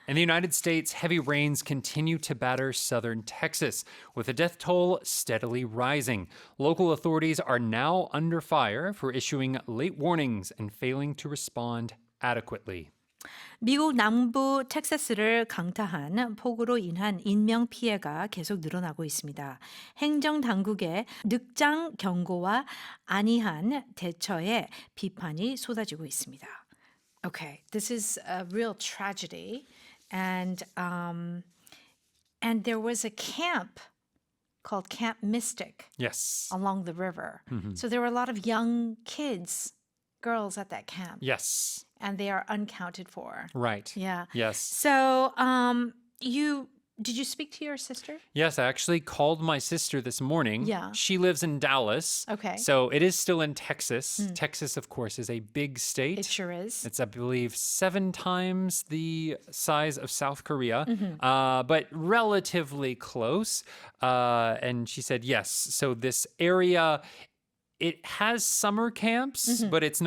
In the United States, heavy rains continue to batter southern Texas, with the death toll steadily rising. Local authorities are now under fire for issuing late warnings and failing to respond adequately. 미국 남부 텍사스를 강타한 폭우로 인한 인명피해가 계속 늘어나고 있습니다. 행정당국의 늑장 경고와 안이한 대처에 비판이 쏟아지고 있습니다. Okay, this is a real tragedy, and there was a camp called Camp Mystic Yes. along the river. So there were a lot of young kids, girls at that camp. Yes. And they are uncounted for. Right. Yeah. Yes. So, did you speak to your sister? Yes, I actually called my sister this morning. Yeah. She lives in Dallas. Okay. So it is still in Texas. Texas, of course, is a big state. It sure is. It's, I believe, 7 times the size of South Korea, but relatively close. And she said, yes. So this area, it has summer camps, but it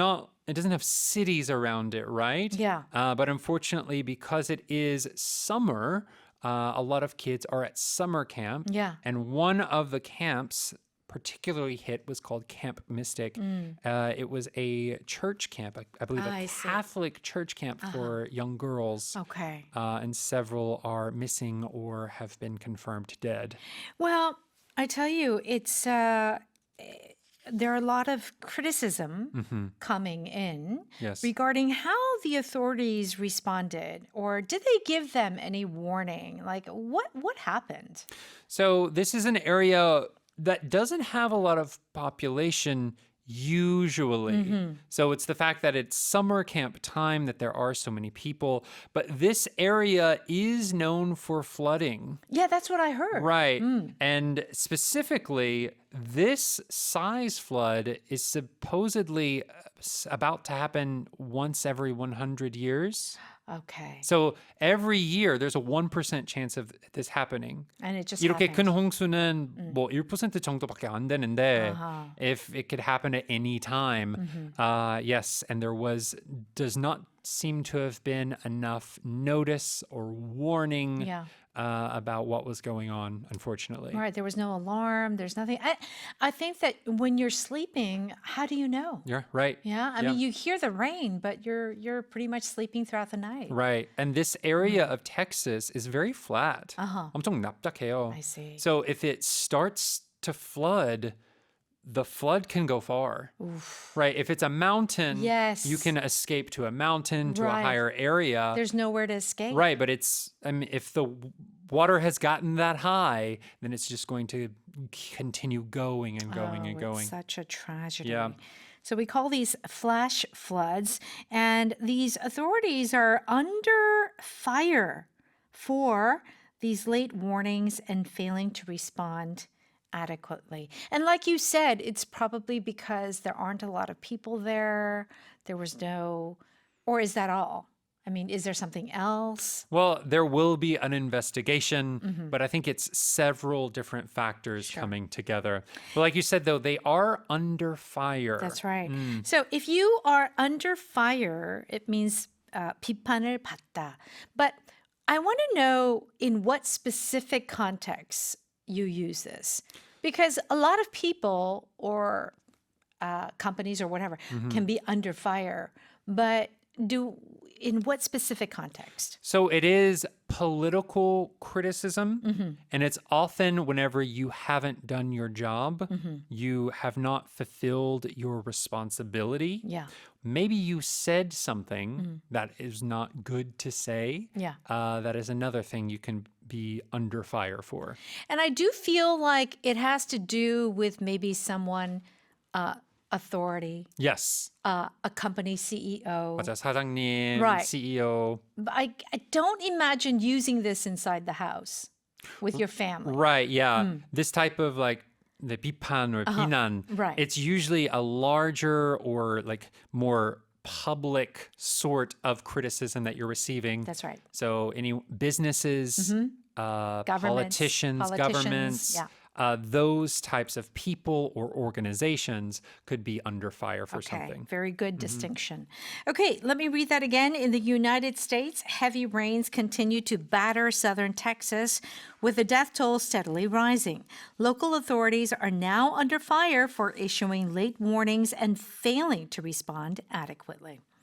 doesn't have cities around it, right? Yeah. But unfortunately, because it is summer, a lot of kids are at summer camp. Yeah. And one of the camps particularly hit was called Camp Mystic. It was a church camp, I believe I a see. Catholic church camp for young girls. Okay. And several are missing or have been confirmed dead. Well, I tell you, it's there are a lot of criticism coming in Yes. regarding how the authorities responded, or did they give them any warning? Like, what happened? So this is an area that doesn't have a lot of population usually. So it's the fact that it's summer camp time that there are so many people. But this area is known for flooding. Yeah, that's what I heard. Right. And specifically, this size flood is supposedly about to happen once every 100 years. Okay. So every year there's a 1% chance of this happening. And it just 이렇게 큰 happened. 홍수는 뭐 1% 정도밖에 안 되는데 if it could happen at any time, yes, and does not seem to have been enough notice or warning Yeah. About what was going on, unfortunately. Right. There was no alarm. There's nothing. I think that when you're sleeping, how do you know? Yeah, right. Yeah. I mean, you hear the rain, but you're pretty much sleeping throughout the night. Right. And this area of Texas is very flat. 엄청 납작해요. I see. So if it starts to flood, the flood can go far. Right. If it's a mountain, Yes. you can escape to a mountain, to Right. a higher area. There's nowhere to escape. Right. But if the water has gotten that high, then it's just going to continue going and going and going. It's such a tragedy. Yeah. So we call these flash floods, and these authorities are under fire for these late warnings and failing to respond adequately. And like you said, it's probably because there aren't a lot of people there. There was no, or is that all? I mean, is there something else? Well, there will be an investigation, but I think it's several different factors coming together. But like you said, though, they are under fire. That's right. So if you are under fire, it means 비판을 받다. But I want to know in what specific context you use this. Because a lot of people or companies or whatever can be under fire. But in what specific context? So it is political criticism, and it's often whenever you haven't done your job, you have not fulfilled your responsibility. Yeah. Maybe you said something that is not good to say. Yeah. That is another thing you can be under fire for. And I do feel like it has to do with maybe someone, authority, Yes. a company CEO. 맞아, 사장님, Right. CEO. But I don't imagine using this inside the house with your family. Right, yeah. This type of like the 비판 or 비난, Right. it's usually a larger or like more public sort of criticism that you're receiving. That's right. So any businesses, politicians, governments, yeah. those types of people or organizations could be under fire for something. Very good distinction. Okay, let me read that again. In the United States, heavy rains continue to batter southern Texas, with the death toll steadily rising. Local authorities are now under fire for issuing late warnings and failing to respond adequately.